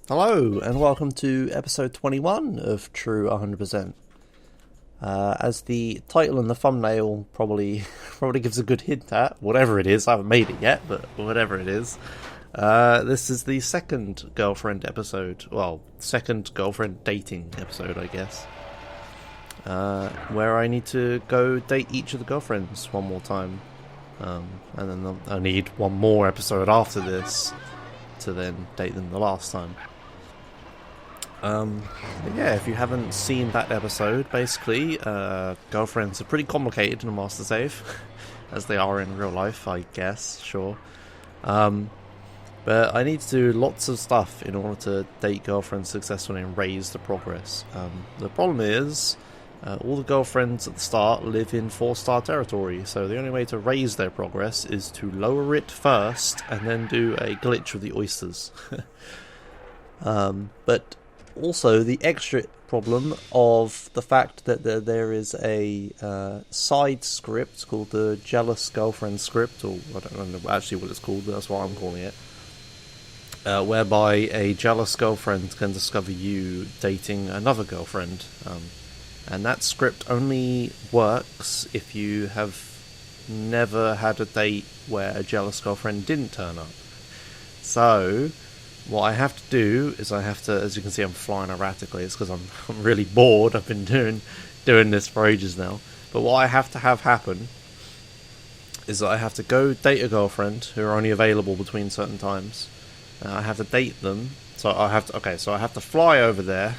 Hello, and welcome to episode 21 of True 100%. As the title and the thumbnail probably gives a good hint at, whatever it is, I haven't made it yet, but whatever it is, this is the second girlfriend episode, well, second girlfriend dating episode, I guess, where I need to go date each of the girlfriends one more time, and then I need one more episode after this to then date them the last time. Yeah, if you haven't seen that episode, basically, girlfriends are pretty complicated in a master save, as they are in real life, I guess, sure. But I need to do lots of stuff in order to date girlfriends successfully and raise the progress. The problem is, all the girlfriends at the start live in 4-star territory, so the only way to raise their progress is to lower it first, and then do a glitch with the oysters. But also the extra problem of the fact that there is a side script called the jealous girlfriend script, or I don't know actually what it's called, but that's what I'm calling it, whereby a jealous girlfriend can discover you dating another girlfriend, and that script only works if you have never had a date where a jealous girlfriend didn't turn up. So what I have to do is I have to, as you can see, I'm flying erratically. It's because I'm really bored. I've been doing this for ages now. But what I have to have happen is that I have to go date a girlfriend who are only available between certain times. I have to date them. So I have to fly over there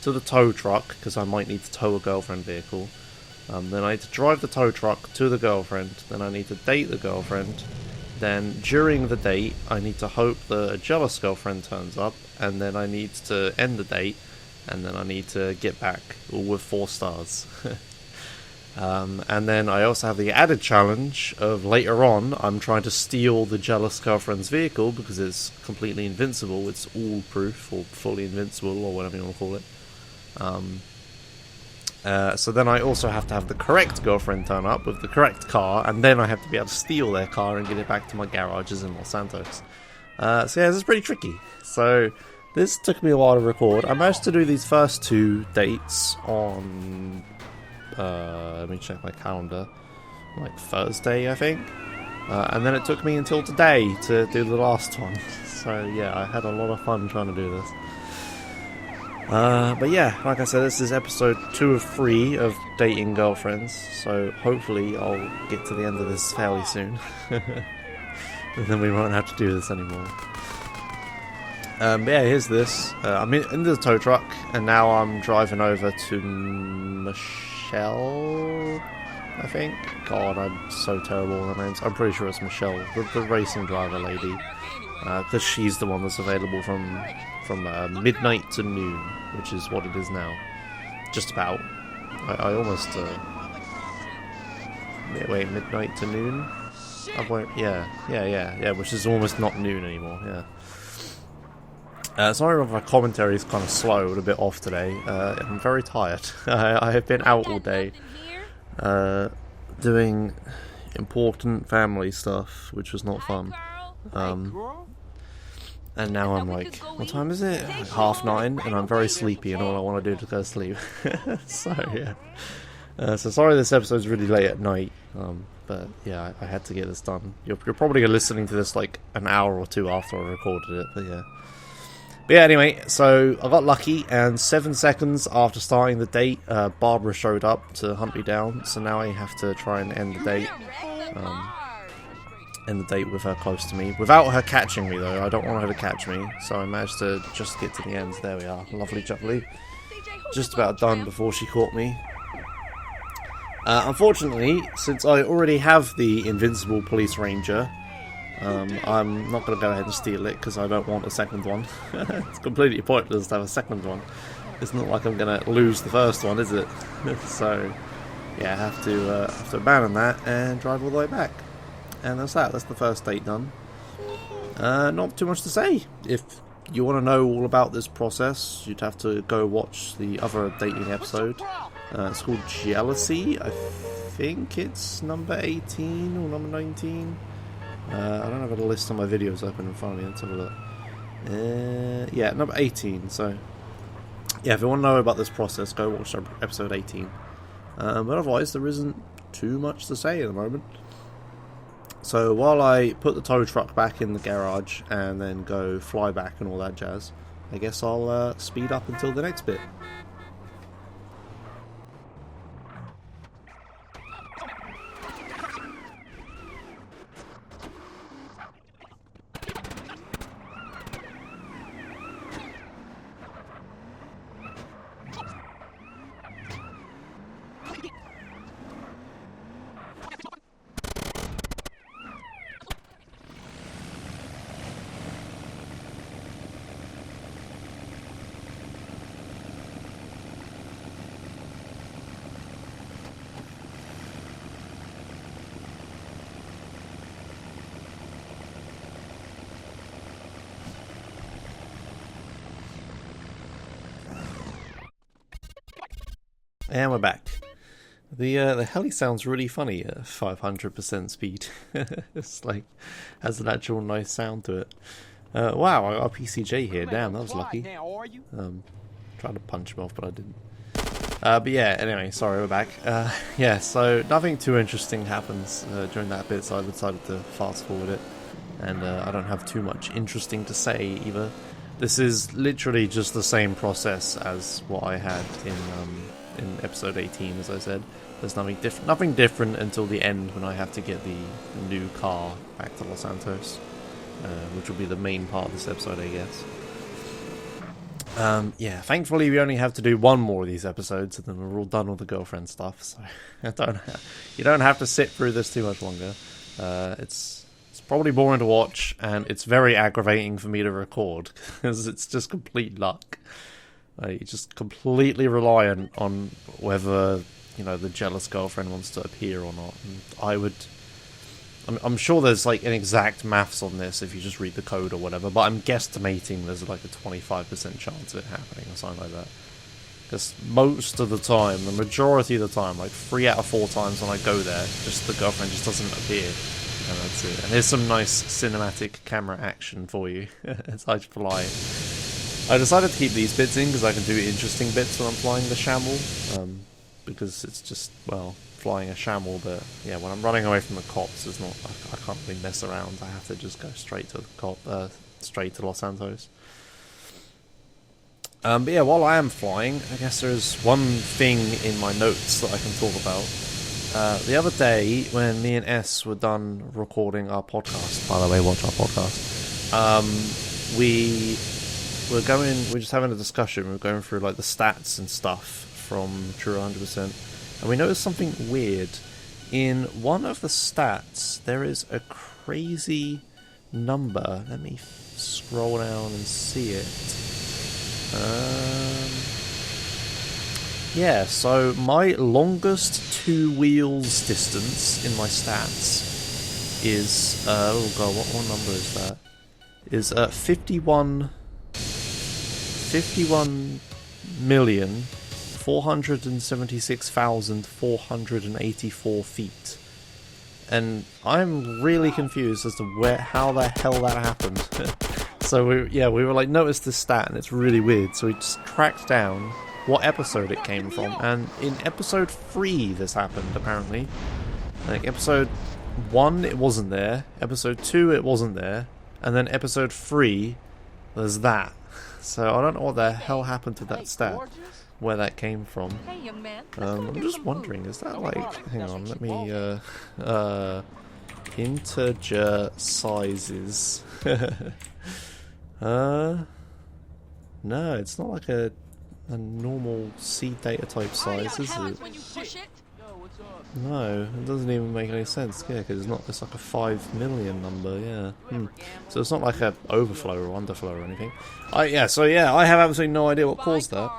to the tow truck, because I might need to tow a girlfriend vehicle. Then I need to drive the tow truck to the girlfriend. Then I need to date the girlfriend. Then, during the date, I need to hope that a jealous girlfriend turns up, and then I need to end the date, and then I need to get back, all with 4 stars. And then I also have the added challenge of later on, I'm trying to steal the jealous girlfriend's vehicle, because it's completely invincible, it's all-proof, or fully invincible, or whatever you want to call it. So then I also have to have the correct girlfriend turn up with the correct car, and then I have to be able to steal their car and get it back to my garages in Los Santos. So yeah, this is pretty tricky. So this took me a while to record. I managed to do these first 2 dates on, let me check my calendar, like Thursday, I think. And then it took me until today to do the last one. So yeah, I had a lot of fun trying to do this. But yeah, like I said, this is episode 2 of 3 of dating girlfriends, so hopefully I'll get to the end of this fairly soon. And then we won't have to do this anymore. But yeah, here's this. I'm in the tow truck, and now I'm driving over to Michelle, I think. God, I'm so terrible with her names. I'm pretty sure it's Michelle, the racing driver lady. Because she's the one that's available from midnight to noon, which is what it is now. Just about. I almost... wait, midnight to noon? Yeah, which is almost not noon anymore, yeah. Sorry if my commentary is kind of slow and a bit off today. I'm very tired. I have been out all day doing important family stuff, which was not fun. And now I'm like, what time is it? Like 9:30, and I'm very sleepy, and all I want to do is go to sleep. So yeah. So sorry this episode's really late at night, but yeah, I had to get this done. You're probably listening to this like an hour or 2 after I recorded it, but yeah. But yeah, anyway, so I got lucky, and 7 seconds after starting the date, Barbara showed up to hunt me down, so now I have to try and end the date. End the date with her close to me, without her catching me though. I don't want her to catch me, so I managed to just get to the end. There we are, lovely jubbly. Just about done before she caught me. Unfortunately, since I already have the invincible police ranger, I'm not going to go ahead and steal it, because I don't want a second one. It's completely pointless to have a second one. It's not like I'm going to lose the first one, is it? So yeah, I have to abandon that and drive all the way back. And that's that. That's the first date done. Not too much to say. If you want to know all about this process, you'd have to go watch the other dating episode. It's called Jealousy. I think it's number 18 or number 19. I don't have a list of my videos open in front of me. Let's have a look. Yeah, number 18. So, yeah, if you want to know about this process, go watch episode 18. But otherwise, there isn't too much to say at the moment. So while I put the tow truck back in the garage and then go fly back and all that jazz, I guess I'll speed up until the next bit. And we're back. The heli sounds really funny at 500% speed. It's like has an actual nice sound to it. Wow, I got a PCJ here. Damn, that was lucky. Tried to punch him off, but I didn't. But yeah, anyway, sorry, we're back. Yeah, so nothing too interesting happens during that bit, so I decided to fast forward it. And I don't have too much interesting to say either. This is literally just the same process as what I had in episode 18, as I said. There's nothing different until the end when I have to get the new car back to Los Santos, which will be the main part of this episode, I guess. Yeah, thankfully we only have to do one more of these episodes, and then we're all done with the girlfriend stuff. So you don't have to sit through this too much longer. It's probably boring to watch, and it's very aggravating for me to record because it's just complete luck. You're just completely reliant on whether, you know, the jealous girlfriend wants to appear or not. And I'm sure there's like an exact maths on this if you just read the code or whatever, but I'm guesstimating there's like a 25% chance of it happening or something like that. Because most of the time, the majority of the time, like 3 out of 4 times when I go there, just the girlfriend just doesn't appear. And that's it. And here's some nice cinematic camera action for you as I fly. I decided to keep these bits in because I can do interesting bits when I'm flying the Shamble. Because it's just, well, flying a Shamble, but yeah, when I'm running away from the cops, it's not. I can't really mess around. I have to just go straight to the straight to Los Santos. But yeah, while I am flying, I guess there's one thing in my notes that I can talk about. The other day, when me and S were done recording our podcast, by the way, watch our podcast, we're just having a discussion, we're going through like the stats and stuff from True 100%, and we noticed something weird. In one of the stats, there is a crazy number. Let me scroll down and see it. Yeah, so my longest 2 wheels distance in my stats is, oh god, what number is that? Is 51,476,484 feet. And I'm really confused as to how the hell that happened. So we were like, noticed this stat and it's really weird, so we just tracked down what episode it came from, and in episode 3 this happened, apparently. Like, episode 1 it wasn't there, episode 2 it wasn't there, and then episode 3 there's that. So I don't know what the hell happened to that stat, where that came from. I'm just wondering, is that like, hang on, let me integer sizes. No, it's not like a normal C data type size, is it? No, it doesn't even make any sense. Yeah, because it's like a 5 million number. Yeah. So it's not like a overflow or underflow or anything. I have absolutely no idea what caused that.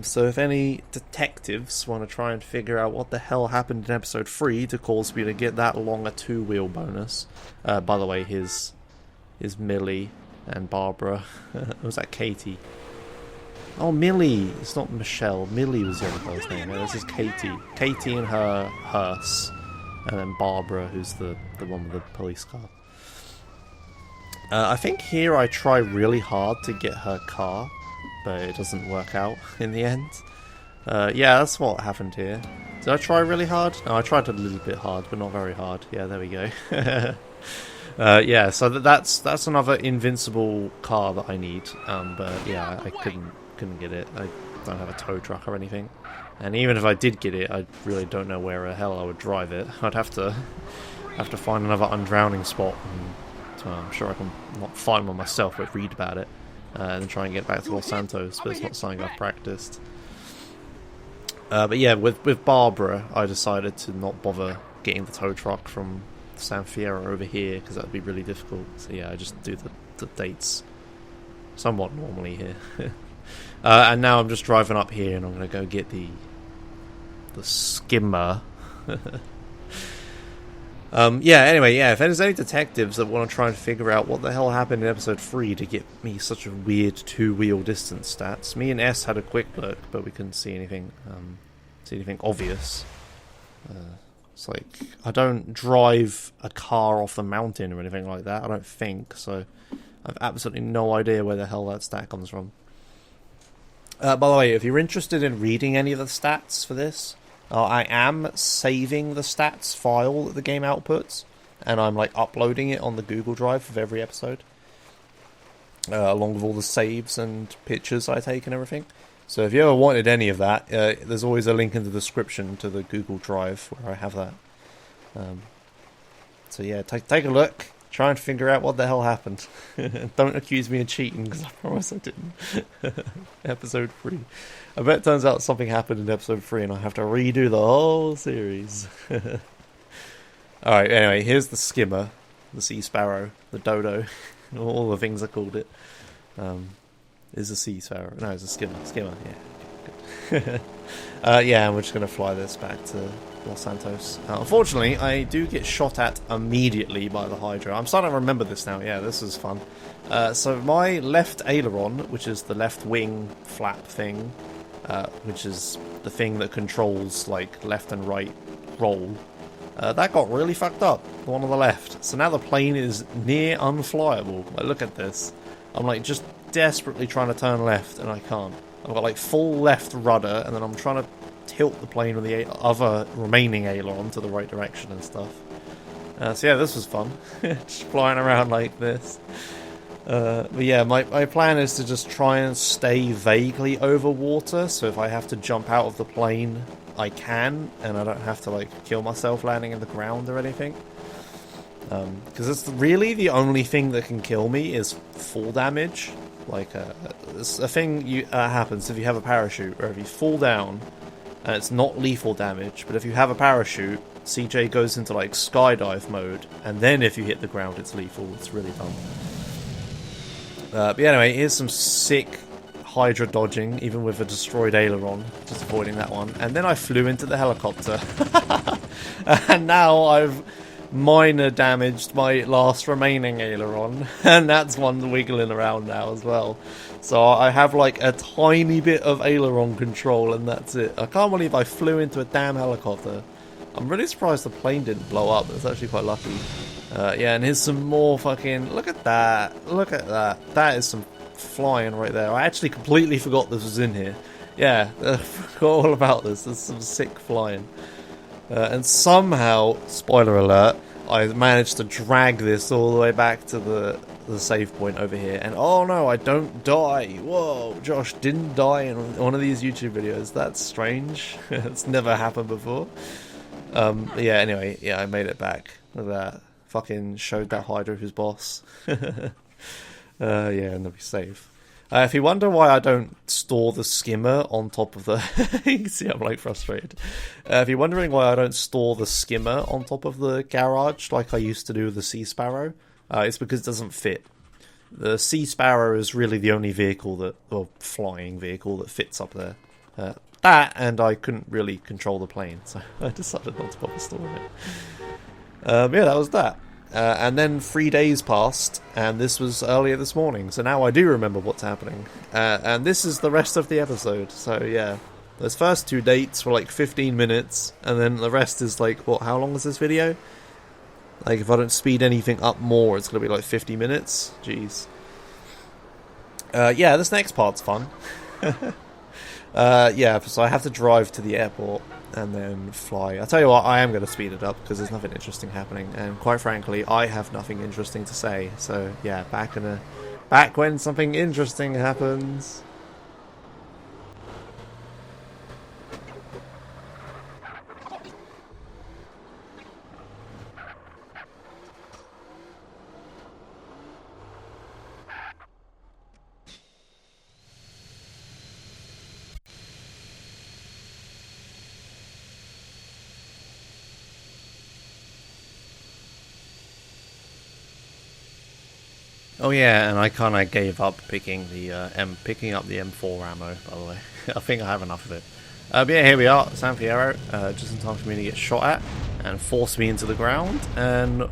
So if any detectives want to try and figure out what the hell happened in episode 3 to cause me to get that long a 2-wheel bonus. By the way, his Millie and Barbara. Was that Katie? Oh, Millie! It's not Michelle. Millie was the other girl's name. Yeah, this is Katie. Katie and her hearse. And then Barbara, who's the one with the police car. I think here I try really hard to get her car, but it doesn't work out in the end. Yeah, that's what happened here. Did I try really hard? No, I tried a little bit hard, but not very hard. Yeah, there we go. Yeah, so that's another invincible car that I need. But yeah, I couldn't get it. I don't have a tow truck or anything. And even if I did get it, I really don't know where the hell I would drive it. I'd have to find another undrowning spot. And, so I'm sure I can not find one myself, but read about it and try and get back to Los Santos. But it's not something I've practiced. But yeah, with Barbara, I decided to not bother getting the tow truck from San Fierro over here because that would be really difficult. So yeah, I just do the dates somewhat normally here. And now I'm just driving up here, and I'm going to go get the skimmer. Yeah, anyway, yeah, if there's any detectives that want to try and figure out what the hell happened in episode 3 to get me such a weird 2-wheel distance stats, me and S had a quick look, but we couldn't see anything obvious. It's like, I don't drive a car off the mountain or anything like that, I don't think, so I've absolutely no idea where the hell that stat comes from. By the way, if you're interested in reading any of the stats for this, I am saving the stats file that the game outputs, and I'm like uploading it on the Google Drive of every episode, along with all the saves and pictures I take and everything. So if you ever wanted any of that, there's always a link in the description to the Google Drive where I have that. So yeah, take a look. Try and figure out what the hell happened. Don't accuse me of cheating, because I promise I didn't. Episode 3. I bet it turns out something happened in episode 3 and I have to redo the whole series. Alright, anyway, here's the skimmer, the sea sparrow, the dodo, all the things I called it. Is a sea sparrow. No, it's a skimmer. Skimmer, yeah. Good. Yeah, and we're just going to fly this back to Los Santos. Unfortunately, I do get shot at immediately by the Hydra. I'm starting to remember this now. Yeah, this is fun. So my left aileron, which is the left wing flap thing, which is the thing that controls like left and right roll, that got really fucked up, the one on the left. So now the plane is near unflyable. Like, look at this. I'm like just desperately trying to turn left and I can't. I've got like full left rudder, and then I'm trying to tilt the plane with the other remaining aileron to the right direction and stuff. So yeah, this was fun. Just flying around like this. But yeah, my plan is to just try and stay vaguely over water, so if I have to jump out of the plane, I can, and I don't have to like kill myself landing in the ground or anything. Because it's really the only thing that can kill me is fall damage. Like, it's a thing happens if you have a parachute, or if you fall down, and it's not lethal damage, but if you have a parachute, CJ goes into like skydive mode, and then if you hit the ground it's lethal. It's really dumb. But anyway, here's some sick Hydra dodging, even with a destroyed aileron, just avoiding that one. And then I flew into the helicopter. And now I've minor damaged my last remaining aileron, and that's one wiggling around now as well. So I have like a tiny bit of aileron control, and that's it. I can't believe I flew into a damn helicopter. I'm really surprised the plane didn't blow up. It's actually quite lucky. Yeah, and here's some more fucking... Look at that. Look at that. That is some flying right there. I actually completely forgot this was in here. Yeah, I forgot all about this. There's some sick flying. And somehow, spoiler alert, I managed to drag this all the way back to the save point over here. And oh no, I don't die. Whoa, Josh didn't die in one of these YouTube videos. That's strange. It's never happened before. Yeah, anyway, yeah, I made it back. Look at that. Fucking showed that Hydra who's boss. Yeah, and they'll be safe. If you wonder why I don't store the skimmer on top of the... You can see I'm like frustrated. If you're wondering why I don't store the skimmer on top of the garage like I used to do with the Sea Sparrow, it's because it doesn't fit. The Sea Sparrow is really the only vehicle or flying vehicle that fits up there. That, and I couldn't really control the plane, so I decided not to bother storing it. Yeah, that was that. And then 3 days passed, and this was earlier this morning, so now I do remember what's happening. And this is the rest of the episode, so yeah. Those first 2 dates were like 15 minutes, and then the rest is like, what, how long is this video? Like, if I don't speed anything up more, it's going to be like 50 minutes. Jeez. Yeah, this next part's fun. Yeah, so I have to drive to the airport and then fly. I'll tell you what, I am going to speed it up because there's nothing interesting happening. And quite frankly, I have nothing interesting to say. So, yeah, back when something interesting happens. Oh yeah, and I kind of gave up picking up the M4 ammo. By the way, I think I have enough of it. But yeah, here we are, San Fierro, just in time for me to get shot at and force me into the ground. And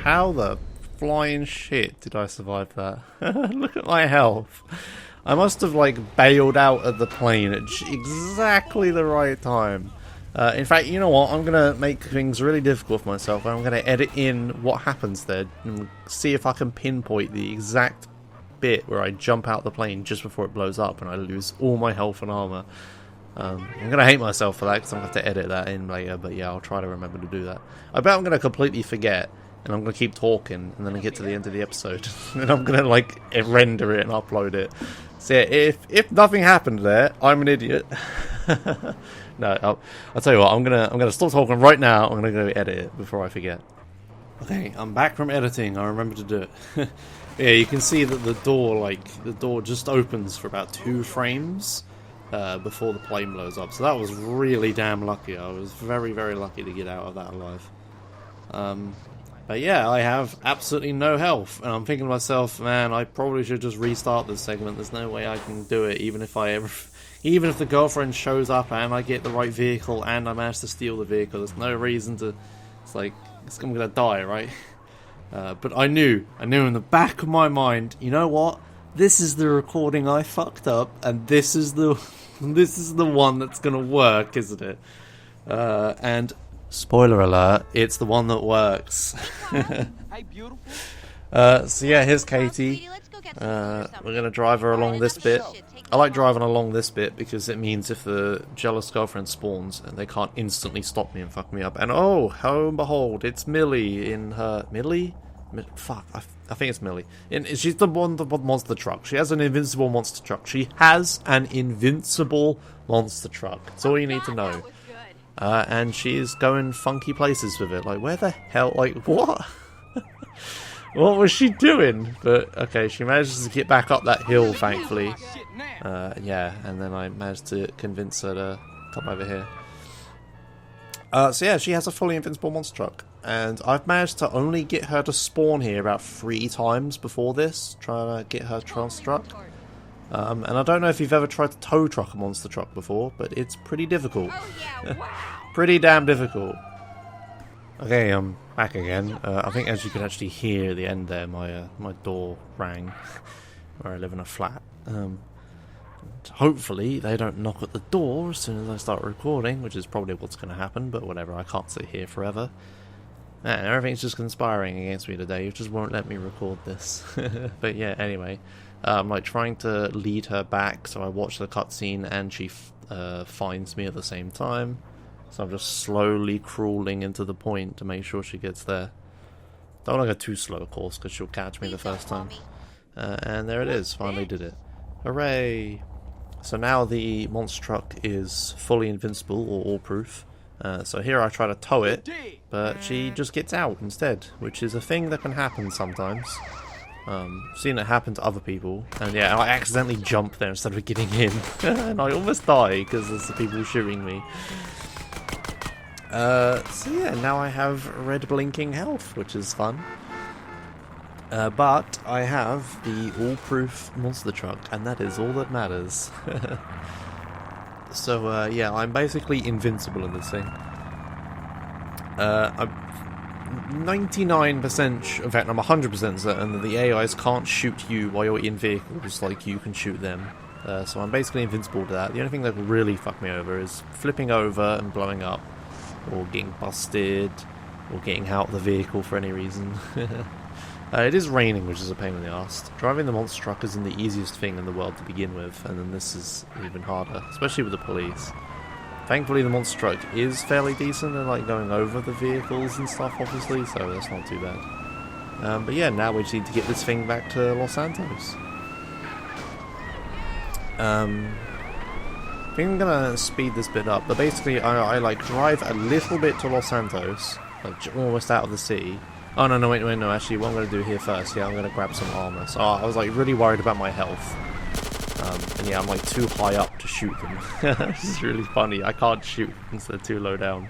how the flying shit did I survive that? Look at my health. I must have like bailed out of the plane at exactly the right time. In fact, you know what? I'm going to make things really difficult for myself. I'm going to edit in what happens there and see if I can pinpoint the exact bit where I jump out the plane just before it blows up and I lose all my health and armor. I'm going to hate myself for that because I'm going to have to edit that in later. But yeah, I'll try to remember to do that. I bet I'm going to completely forget and I'm going to keep talking and then I get to the end of the episode and I'm going to like render it and upload it. So yeah, if nothing happened there, I'm an idiot. No, I'll tell you what. I'm gonna stop talking right now. I'm gonna go edit it before I forget. Okay, I'm back from editing. I remember to do it. Yeah, you can see that the door just opens for about 2 frames before the plane blows up. So that was really damn lucky. I was very, very lucky to get out of that alive. But yeah, I have absolutely no health, and I'm thinking to myself, man, I probably should just restart this segment. There's no way I can do it, even if the girlfriend shows up and I get the right vehicle and I manage to steal the vehicle. There's no reason to. It's like I'm gonna die, right? But I knew in the back of my mind, you know what? This is the recording I fucked up, and this is the one that's gonna work, isn't it? And spoiler alert, it's the one that works. So yeah, here's Katie. We're gonna drive her along this bit. I like driving along this bit because it means if the jealous girlfriend spawns, and they can't instantly stop me and fuck me up. And oh, lo and behold, it's Millie in her fuck, I think it's Millie. She's the one, the monster truck. She has an invincible monster truck. She has an invincible monster truck. That's all you need to know. And she's going funky places with it. Like, where the hell? Like, what? What was she doing? But, okay, she manages to get back up that hill, thankfully. Yeah, and then I managed to convince her to come over here. So yeah, she has a fully invincible monster truck. And I've managed to only get her to spawn here about 3 times before this, trying to get her monster truck. And I don't know if you've ever tried to tow truck a monster truck before, but it's pretty difficult. Pretty damn difficult. Okay, I'm back again. I think as you can actually hear at the end there, my door rang, where I live in a flat. Hopefully they don't knock at the door as soon as I start recording, which is probably what's going to happen, but whatever, I can't sit here forever. And everything's just conspiring against me today, which just won't let me record this. But yeah, anyway, I'm like trying to lead her back, so I watch the cutscene and she finds me at the same time. So I'm just slowly crawling into the point to make sure she gets there. Don't want to go too slow, of course, because she'll catch me the first time. And there it is, finally did it. Hooray! So now the monster truck is fully invincible, or all-proof. So here I try to tow it, but she just gets out instead, which is a thing that can happen sometimes. I've seen it happen to other people, and yeah, I accidentally jump there instead of getting in, and I almost die because there's the people shooting me. So yeah, now I have red blinking health, which is fun. But I have the all-proof monster truck, and that is all that matters. So yeah, I'm basically invincible in this thing. I'm 99%, in fact I'm 100% certain that the AIs can't shoot you while you're in vehicles like you can shoot them. So I'm basically invincible to that. The only thing that will really fuck me over is flipping over and blowing up, or getting busted, or getting out of the vehicle for any reason. It is raining, which is a pain in the arse. Driving the monster truck isn't the easiest thing in the world to begin with, and then this is even harder, especially with the police. Thankfully, the monster truck is fairly decent at like going over the vehicles and stuff, obviously, so that's not too bad. But yeah, now we just need to get this thing back to Los Santos. I think I'm gonna speed this bit up, but basically I like drive a little bit to Los Santos, like almost out of the city. Oh no, wait, no, actually what I'm gonna do here first, yeah, I'm gonna grab some armor. So I was like really worried about my health. And yeah, I'm like too high up to shoot them. This is really funny, I can't shoot because they're too low down.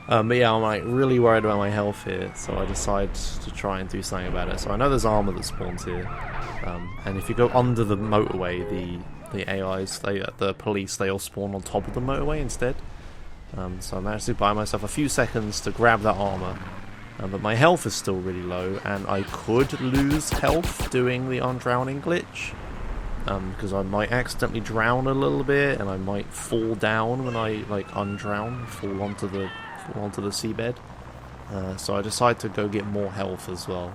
But yeah, I'm like really worried about my health here, so I decide to try and do something about it. So I know there's armor that spawns here, and if you go under the motorway, the AIs, the police, they all spawn on top of the motorway instead. So I managed to buy myself a few seconds to grab that armor, but my health is still really low, and I could lose health doing the undrowning glitch, because I might accidentally drown a little bit, and I might fall down when I like undrown, fall onto the seabed. So I decided to go get more health as well.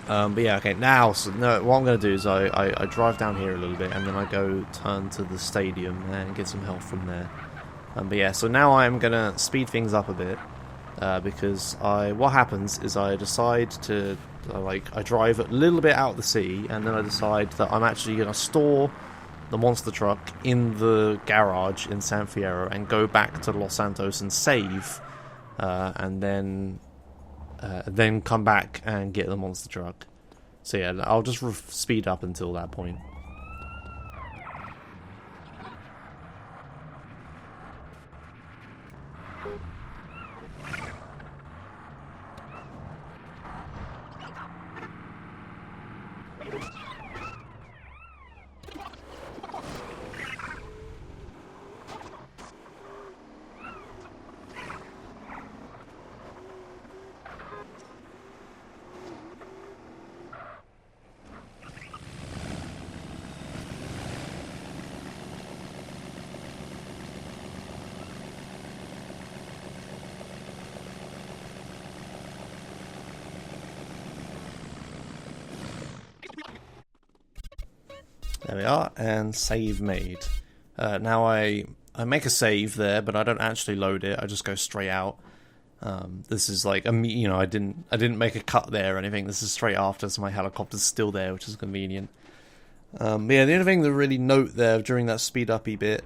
But yeah, okay, now, so no, what I'm going to do is I drive down here a little bit, and then I go turn to the stadium and get some health from there. But yeah, so now I'm going to speed things up a bit, because what happens is I decide to, I drive a little bit out of the city, and then I decide that I'm actually going to store the monster truck in the garage in San Fierro and go back to Los Santos and save, and then come back and get the monster truck. So yeah, I'll just speed up until that point. There we are, and save made. Now I make a save there, but I don't actually load it. I just go straight out. This is like I didn't make a cut there or anything. This is straight after, so my helicopter's still there, which is convenient. But yeah, the only thing to really note there during that speed uppy bit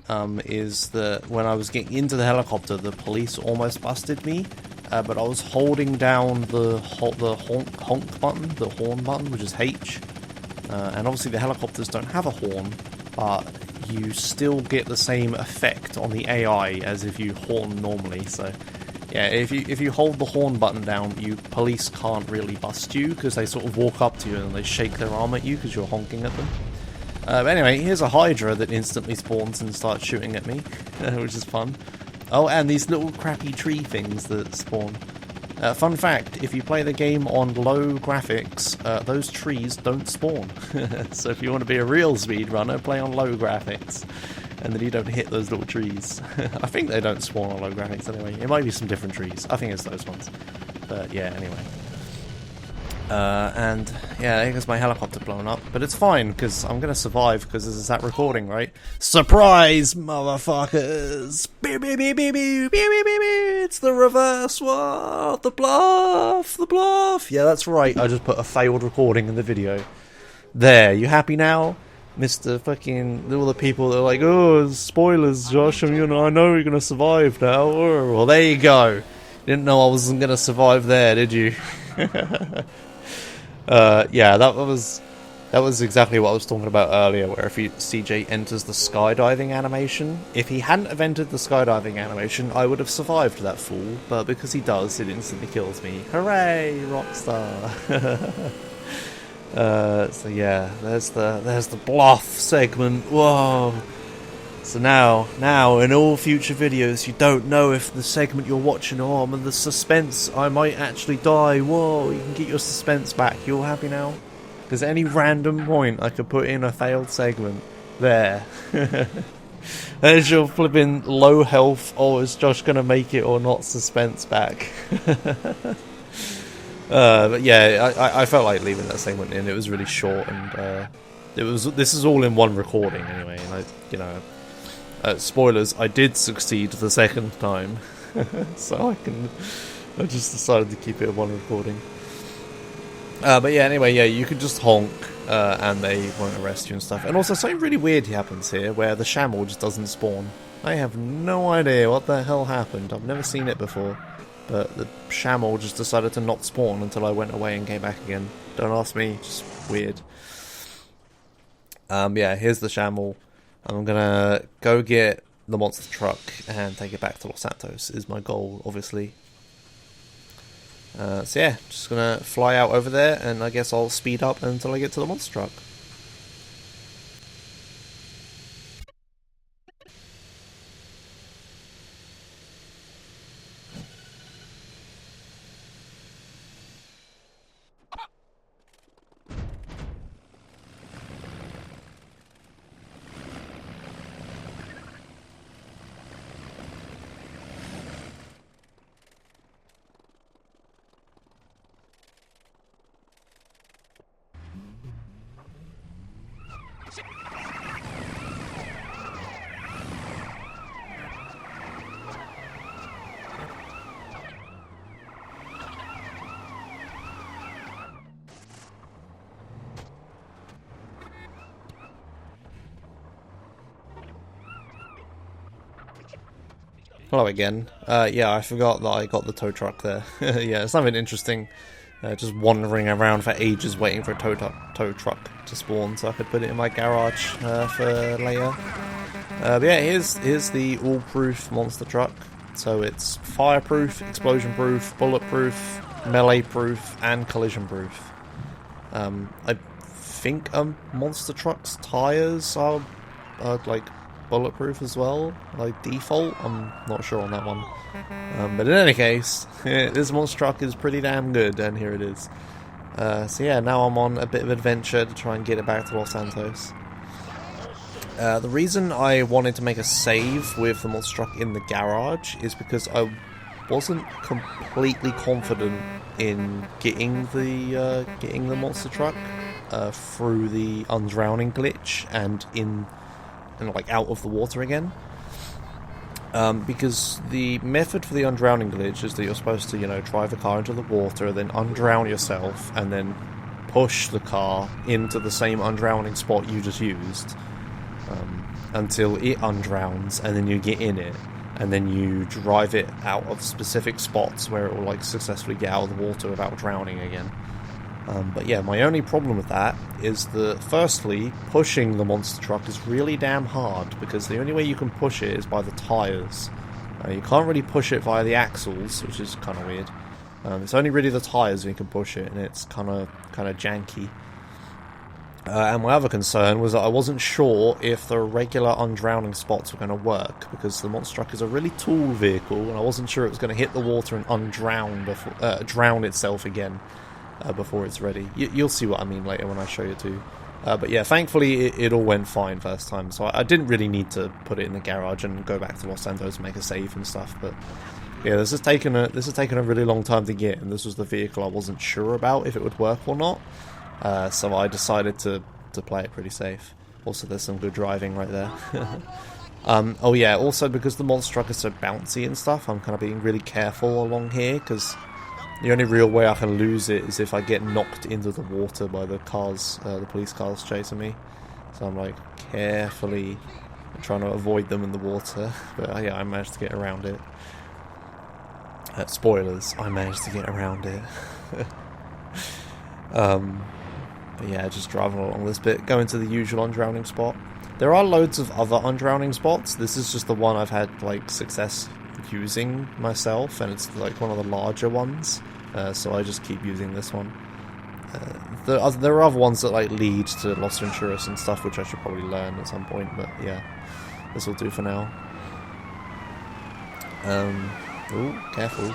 is that when I was getting into the helicopter, the police almost busted me. But I was holding down the honk button, the horn button, which is H. And obviously the helicopters don't have a horn, but you still get the same effect on the AI as if you horn normally. So yeah, if you hold the horn button down, police can't really bust you, because they sort of walk up to you and they shake their arm at you because you're honking at them. But anyway, here's a Hydra that instantly spawns and starts shooting at me, which is fun. Oh, and these little crappy tree things that spawn. Fun fact, if you play the game on low graphics, those trees don't spawn. So if you want to be a real speedrunner, play on low graphics, and then you don't hit those little trees. I think they don't spawn on low graphics anyway. It might be some different trees. I think it's those ones. But yeah, anyway. And yeah, here's my helicopter blown up, but it's fine because I'm gonna survive because this is that recording, right? Surprise, motherfuckers! It's the reverse. What? The bluff. Yeah, that's right. I just put a failed recording in the video. There, you happy now, Mr. Fucking all the people that are like, oh, spoilers, Josh. I know you're gonna survive now. Well, there you go. Didn't know I wasn't gonna survive there, did you? Yeah, that was exactly what I was talking about earlier, where if CJ enters the skydiving animation, if he hadn't have entered the skydiving animation, I would have survived that fall, but because he does, it instantly kills me. Hooray, Rockstar! So yeah, there's the bluff segment. Whoa! So now, in all future videos, you don't know if the segment you're watching or the suspense, I might actually die. Whoa, you can get your suspense back. You all happy now? Because at any random point, I could put in a failed segment. There. There's your flipping low health. Oh, is Josh gonna make it or not? Suspense back. But yeah, I felt like leaving that segment in. It was really short, and this is all in one recording anyway. And spoilers, I did succeed the second time, so I just decided to keep it in one recording. But yeah, anyway, yeah, you can just honk, and they won't arrest you and stuff. And also, something really weird happens here, where the Shamel just doesn't spawn. I have no idea what the hell happened. I've never seen it before. But the Shamel just decided to not spawn until I went away and came back again. Don't ask me, just weird. Yeah, here's the Shamel. I'm gonna go get the monster truck and take it back to Los Santos, is my goal, obviously. So yeah, just gonna fly out over there, and I guess I'll speed up until I get to the monster truck. Hello again. Yeah, I forgot that I got the tow truck there. Yeah, it's nothing interesting. Just wandering around for ages waiting for a tow truck to spawn so I could put it in my garage for later. But yeah, here's the all-proof monster truck. So it's fireproof, explosion-proof, bulletproof, melee-proof, and collision-proof. I think a monster truck's tires are like bulletproof as well, like default. I'm not sure on that one. But in any case, this monster truck is pretty damn good, and here it is. So yeah, now I'm on a bit of adventure to try and get it back to Los Santos. The reason I wanted to make a save with the monster truck in the garage is because I wasn't completely confident in getting the monster truck through the undrowning glitch and like out of the water again. Because the method for the undrowning glitch is that you're supposed to, drive the car into the water, then undrown yourself, and then push the car into the same undrowning spot you just used until it undrowns, and then you get in it, and then you drive it out of specific spots where it will like successfully get out of the water without drowning again. But yeah, my only problem with that is that, firstly, pushing the monster truck is really damn hard, because the only way you can push it is by the tyres. You can't really push it via the axles, which is kind of weird. It's only really the tyres you can push it, and it's kind of janky. And my other concern was that I wasn't sure if the regular undrowning spots were going to work, because the monster truck is a really tall vehicle, and I wasn't sure it was going to hit the water and drown itself again. Before it's ready. You'll see what I mean later when I show you too. But yeah, thankfully it all went fine first time, so I didn't really need to put it in the garage and go back to Los Santos and make a save and stuff. But yeah, this has taken a really long time to get, and this was the vehicle I wasn't sure about if it would work or not. So I decided to play it pretty safe. Also, there's some good driving right there. Oh yeah, also because the monster truck is so bouncy and stuff, I'm kind of being really careful along here, because the only real way I can lose it is if I get knocked into the water by the police cars chasing me. So I'm like carefully trying to avoid them in the water. But yeah, I managed to get around it. Spoilers, I managed to get around it. But yeah, just driving along this bit, going to the usual undrowning spot. There are loads of other undrowning spots. This is just the one I've had like success using myself, and it's like one of the larger ones, so I just keep using this one. There are other ones that like lead to Los Venturas and stuff, which I should probably learn at some point, but yeah, this will do for now. Oh, careful.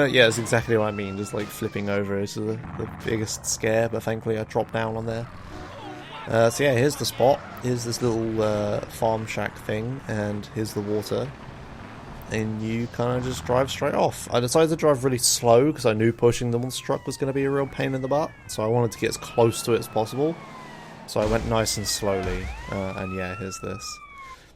Yeah, it's exactly what I mean, just like flipping over is the biggest scare, but thankfully I dropped down on there. So yeah, here's the spot. Here's this little farm shack thing, and here's the water. And you kind of just drive straight off. I decided to drive really slow because I knew pushing the monster truck was going to be a real pain in the butt. So I wanted to get as close to it as possible. So I went nice and slowly. And yeah, here's this.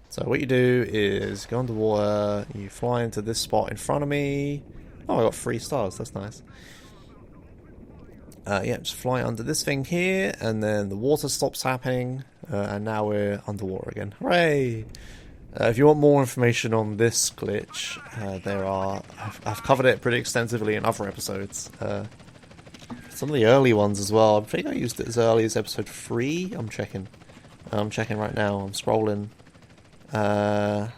So what you do is go underwater, you fly into this spot in front of me. Oh, I got 3 stars, that's nice. Yeah, just fly under this thing here, and then the water stops happening, and now we're underwater again. Hooray! If you want more information on this glitch, I've covered it pretty extensively in other episodes. Some of the early ones as well. I think I used it as early as episode 3. I'm checking right now. I'm scrolling. Yeah,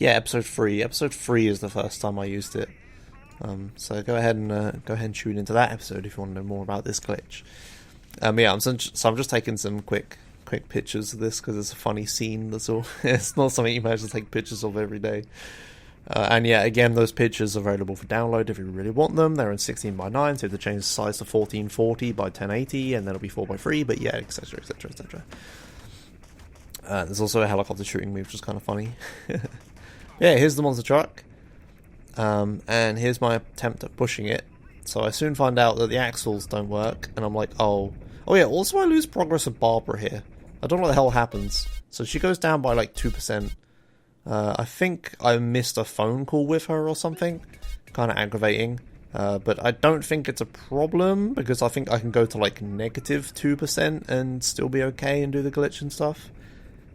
episode 3. Episode 3 is the first time I used it. So go ahead and tune into that episode if you want to know more about this glitch. Yeah, I'm just taking some quick pictures of this because it's a funny scene. That's all. It's not something you manage to take pictures of every day. And yeah, again, those pictures are available for download if you really want them. They're in 16:9, so you have to change the size to 1440 by 1080, and then it'll be 4:3. But yeah, etc, etc, etc. There's also a helicopter shooting me, which is kind of funny. Yeah, here's the monster truck. And here's my attempt at pushing it. So I soon find out that the axles don't work, and I'm like, oh yeah, also I lose progress with Barbara here. I don't know what the hell happens. So she goes down by like 2%. I think I missed a phone call with her or something. Kind of aggravating. But I don't think it's a problem, because I think I can go to like negative 2% and still be okay and do the glitch and stuff.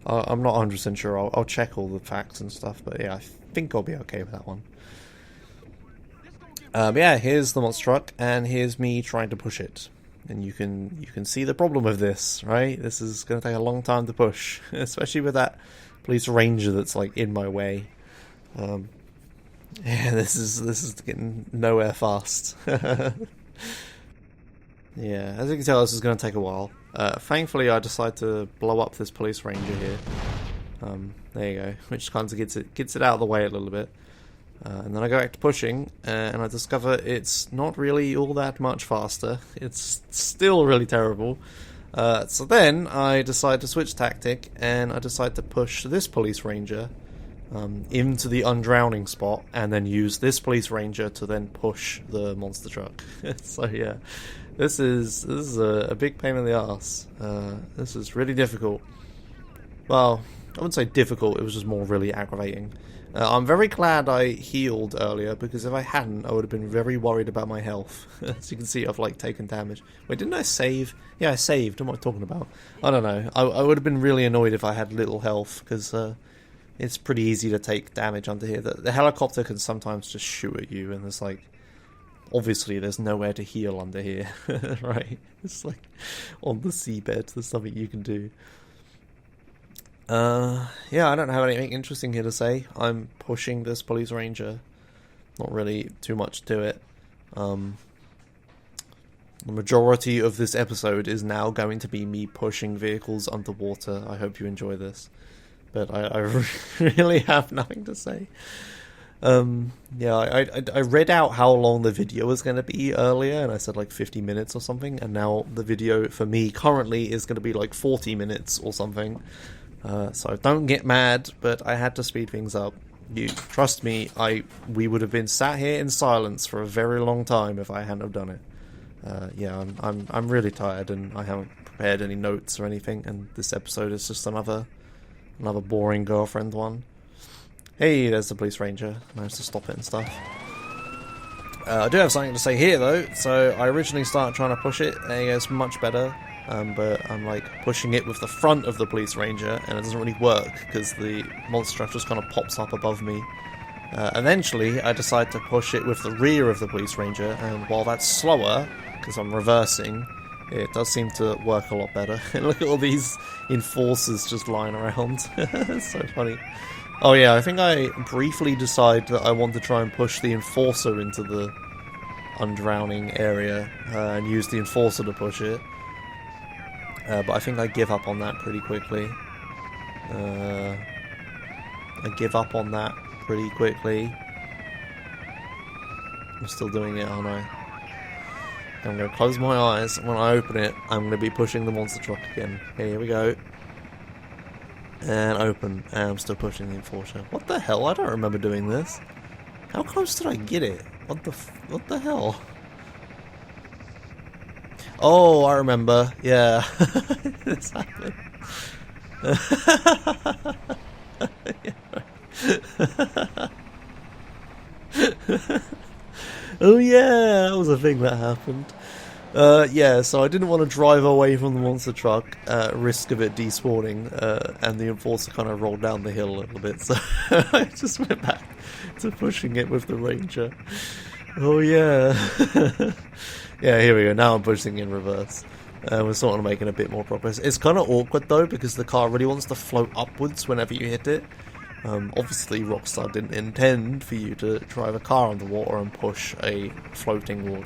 I'm not 100% sure. I'll check all the facts and stuff, but yeah, I think I'll be okay with that one. Yeah, here's the monster truck, and here's me trying to push it. And you can see the problem with this, right? This is going to take a long time to push, especially with that police ranger that's like in my way. Yeah, this is getting nowhere fast. Yeah, as you can tell, this is going to take a while. Thankfully, I decide to blow up this police ranger here. There you go, which kind of gets it out of the way a little bit. And then I go back to pushing, and I discover it's not really all that much faster. It's still really terrible. So then I decide to switch tactic, and I decide to push this police ranger into the undrowning spot, and then use this police ranger to then push the monster truck. So yeah, this is a big pain in the arse. This is really difficult. Well, I wouldn't say difficult, it was just more really aggravating. I'm very glad I healed earlier, because if I hadn't, I would have been very worried about my health. As you can see, I've like taken damage. Wait, didn't I save? Yeah, I saved. What am I talking about? I don't know. I would have been really annoyed if I had little health, because it's pretty easy to take damage under here. The helicopter can sometimes just shoot at you, and there's like, obviously there's nowhere to heal under here, right? It's like on the seabed, there's nothing you can do. Yeah, I don't have anything interesting here to say. I'm pushing this police ranger. Not really too much to it. The majority of this episode is now going to be me pushing vehicles underwater. I hope you enjoy this. But I really have nothing to say. Yeah, I read out how long the video was going to be earlier, and I said like 50 minutes or something, and now the video for me currently is going to be like 40 minutes or something. So don't get mad, but I had to speed things up. You trust me, we would have been sat here in silence for a very long time if I hadn't have done it. Yeah, I'm really tired, and I haven't prepared any notes or anything, and this episode is just another boring girlfriend one. Hey, there's the police ranger. Managed to stop it and stuff. I do have something to say here though. So I originally started trying to push it, and it's much better. But I'm like pushing it with the front of the police ranger, and it doesn't really work because the monster truck just kind of pops up above me. Eventually, I decide to push it with the rear of the police ranger, and while that's slower, because I'm reversing, it does seem to work a lot better. And look at all these enforcers just lying around. It's so funny. Oh yeah, I think I briefly decide that I want to try and push the enforcer into the undrowning area, and use the enforcer to push it. But I think I give up on that pretty quickly. I'm still doing it, aren't I? I'm going to close my eyes. When I open it, I'm going to be pushing the monster truck again. Okay, here we go. And open. And I'm still pushing the enforcer. What the hell? I don't remember doing this. How close did I get it? What the hell? Oh, I remember. Yeah. This happened. Oh yeah, that was a thing that happened. Yeah, so I didn't want to drive away from the monster truck at risk of it despawning, and the enforcer kind of rolled down the hill a little bit, so I just went back to pushing it with the ranger. Oh yeah. Yeah, here we go, now I'm pushing in reverse. We're sort of making a bit more progress. It's kind of awkward though, because the car really wants to float upwards whenever you hit it. Obviously Rockstar didn't intend for you to drive a car on the water and push a floating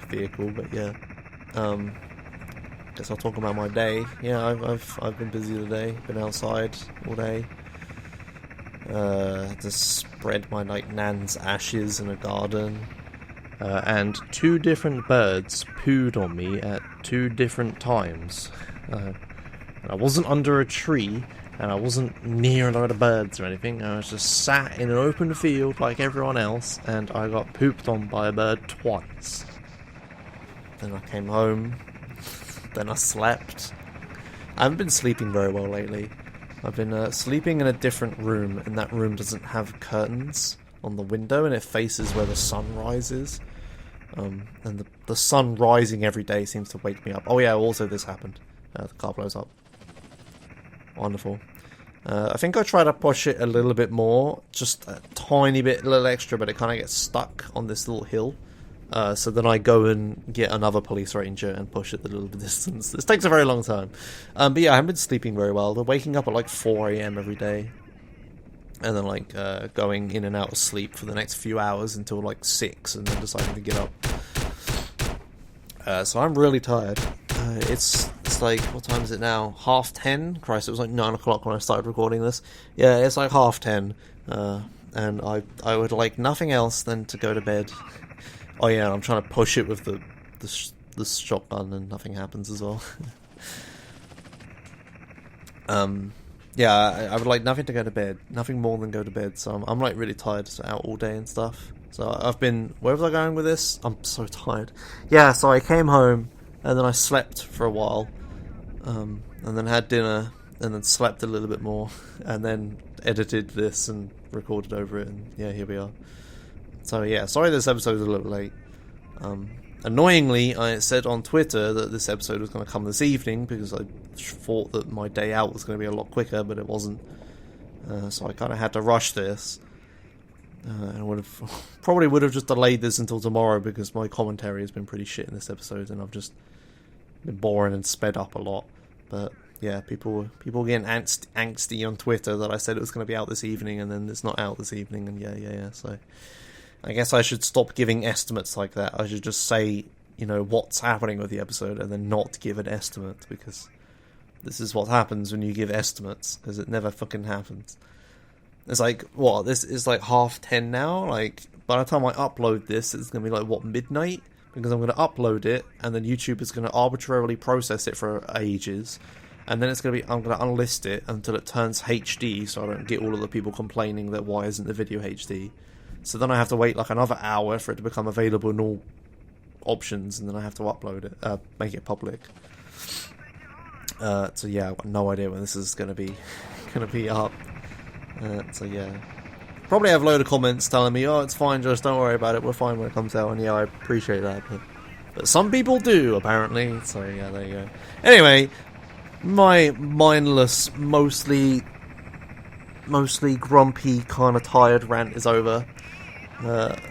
vehicle, but yeah. Guess I'll talk about my day. Yeah, I've been busy today, been outside all day. Had to spread my nan's ashes in a garden. And 2 different birds pooed on me at 2 different times. I wasn't under a tree, and I wasn't near a lot of birds or anything. I was just sat in an open field like everyone else, and I got pooped on by a bird twice. Then I came home, then I slept. I haven't been sleeping very well lately. I've been sleeping in a different room, and that room doesn't have curtains on the window, and it faces where the sun rises. And the sun rising every day seems to wake me up. Oh yeah, also this happened. The car blows up. Wonderful. I think I try to push it a little bit more, just a tiny bit, a little extra, but it kind of gets stuck on this little hill. So then I go and get another police ranger and push it the little distance. This takes a very long time. But yeah, I haven't been sleeping very well. They're waking up at like 4 AM every day. And then like going in and out of sleep for the next few hours until like 6 and then deciding to get up. So I'm really tired. It's like, what time is it now? 10:30? Christ, it was like 9 o'clock when I started recording this. Yeah, it's like 10:30. And I would like nothing else than to go to bed. Oh yeah, I'm trying to push it with the shotgun and nothing happens as well. Yeah, I would like nothing to go to bed. Nothing more than go to bed. So I'm like really tired, so out all day and stuff. So I've been... Where was I going with this? I'm so tired. Yeah, so I came home, and then I slept for a while. And then had dinner, and then slept a little bit more. And then edited this and recorded over it, and yeah, here we are. So yeah, sorry this episode is a little late. Annoyingly, I said on Twitter that this episode was going to come this evening because I thought that my day out was going to be a lot quicker, but it wasn't. So I kind of had to rush this. And probably would have just delayed this until tomorrow because my commentary has been pretty shit in this episode, and I've just been boring and sped up a lot. But yeah, people getting angsty on Twitter that I said it was going to be out this evening, and then it's not out this evening, and yeah. So I guess I should stop giving estimates like that. I should just say, you know, what's happening with the episode and then not give an estimate, because this is what happens when you give estimates, because it never fucking happens. It's like, what, this is like 10:30 now? Like, by the time I upload this, it's going to be like, what, midnight? Because I'm going to upload it, and then YouTube is going to arbitrarily process it for ages, and then it's going to be, I'm going to unlist it until it turns HD, so I don't get all of the people complaining that why isn't the video HD. So then I have to wait like another hour for it to become available in all options, and then I have to upload it, make it public. So yeah, I've got no idea when this is going to be up. So yeah, probably have a load of comments telling me, "Oh, it's fine, just don't worry about it. We're fine when it comes out." And yeah, I appreciate that, but some people do apparently. So yeah, there you go. Anyway, my mindless, mostly grumpy, kind of tired rant is over.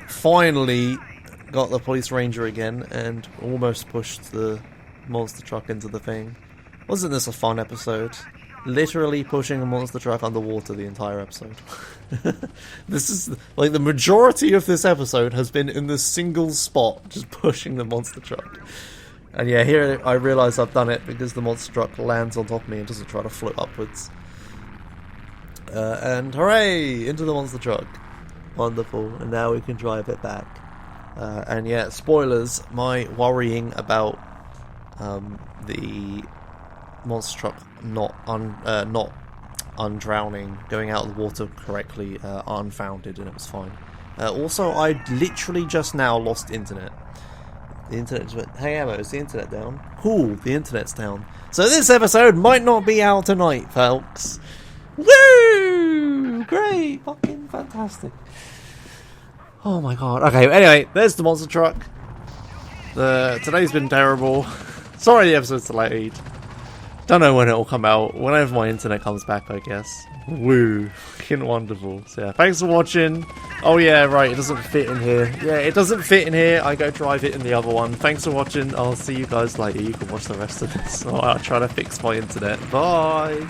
Finally got the police ranger again and almost pushed the monster truck into the thing. Wasn't this a fun episode? Literally pushing a monster truck underwater the entire episode. This is, like, the majority of this episode has been in this single spot, just pushing the monster truck. And yeah, here I realise I've done it because the monster truck lands on top of me and doesn't try to float upwards. And hooray! Into the monster truck. Wonderful. And now we can drive it back. And yeah, spoilers, my worrying about the monster truck not undrowning, going out of the water correctly, are unfounded, and it was fine. Also, I literally just now lost internet. The internet just went, hey Ammo, is the internet down? Cool, the internet's down. So this episode might not be out tonight, folks. Woo! Great! Fucking fantastic. Oh my god. Okay, anyway, there's the monster truck. Today's been terrible. Sorry the episode's delayed. Don't know when it'll come out. Whenever my internet comes back, I guess. Woo. Fucking wonderful. So yeah, thanks for watching. Oh yeah, right, it doesn't fit in here. Yeah, it doesn't fit in here. I go drive it in the other one. Thanks for watching. I'll see you guys later. You can watch the rest of this. I'll try to fix my internet. Bye.